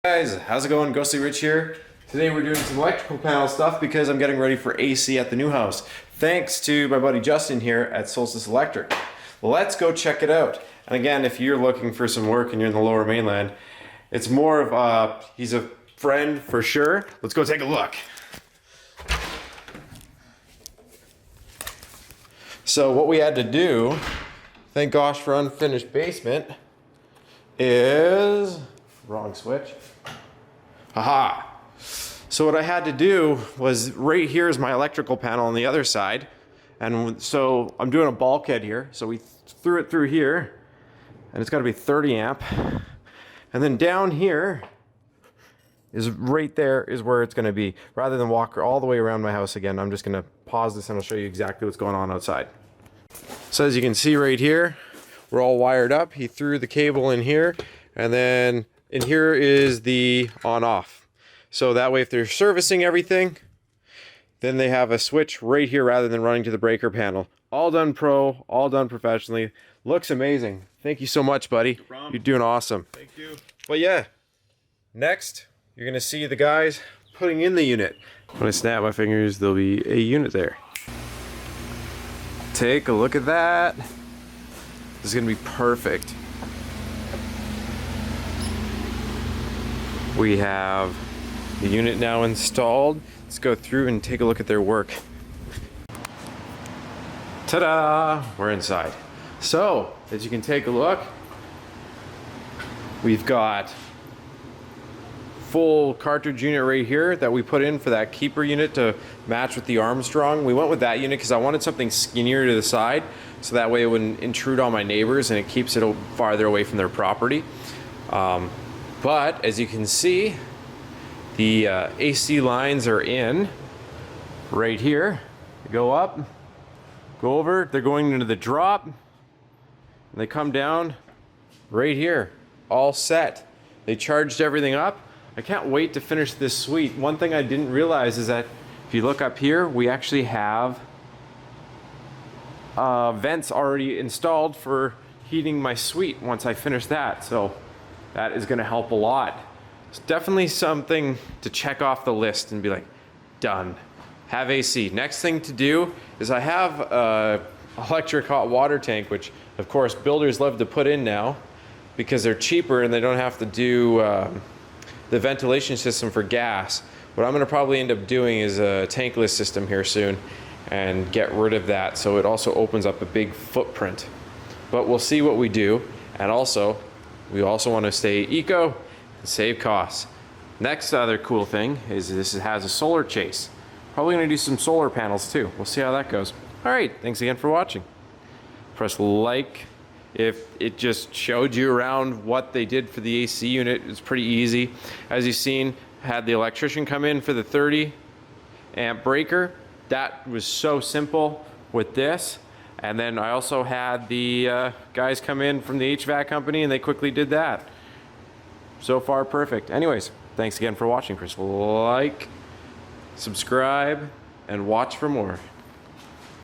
Guys, how's it going? Ghostly Rich here. Today we're doing some electrical panel stuff because I'm getting ready for AC at the new house. Thanks to my buddy Justin here at Solstice Electric. Let's go check it out. And again, if you're looking for some work and you're in the Lower Mainland, it's more of he's a friend for sure. Let's go take a look. So what we had to do, thank gosh for unfinished basement, is wrong switch. Haha. So what I had to do was, right here is my electrical panel on the other side. And so I'm doing a bulkhead here. So we threw it through here and it's got to be 30 amp. And then down here is right there is where it's going to be. Rather than walk all the way around my house again, I'm just going to pause this and I'll show you exactly what's going on outside. So as you can see right here, we're all wired up. He threw the cable in here, and then in here is the on off. So that way if they're servicing everything, then they have a switch right here rather than running to the breaker panel. All done pro, all done professionally. Looks amazing. Thank you so much, buddy. No problem. You're doing awesome. Thank you. But yeah, next you're gonna see the guys putting in the unit. When I snap my fingers, there'll be a unit there. Take a look at that. This is gonna be perfect. We have the unit now installed. Let's go through and take a look at their work. Ta-da! We're inside. So, as you can take a look, we've got full cartridge unit right here that we put in for that keeper unit to match with the Armstrong. We went with that unit because I wanted something skinnier to the side, so that way it wouldn't intrude on my neighbors and it keeps it farther away from their property. But as you can see, the AC lines are in right here. They go up, go over, they're going into the drop, and they come down right here, all set. They charged everything up. I can't wait to finish this suite. One thing I didn't realize is that if you look up here, we actually have vents already installed for heating my suite once I finish that. So that is gonna help a lot. It's definitely something to check off the list and be like, done. Have AC. Next thing to do is I have a electric hot water tank, which of course builders love to put in now because they're cheaper and they don't have to do the ventilation system for gas. What I'm gonna probably end up doing is a tankless system here soon and get rid of that, so it also opens up a big footprint. But we'll see what we do, and also we also want to stay eco and save costs. Next other cool thing is this has a solar chase. Probably gonna do some solar panels too. We'll see how that goes. All right, thanks again for watching. Press like if it just showed you around what they did for the AC unit. It's pretty easy. As you've seen, had the electrician come in for the 30 amp breaker. That was so simple with this. And then I also had the guys come in from the HVAC company and they quickly did that. So far, perfect. Anyways, thanks again for watching. Press like, subscribe, and watch for more.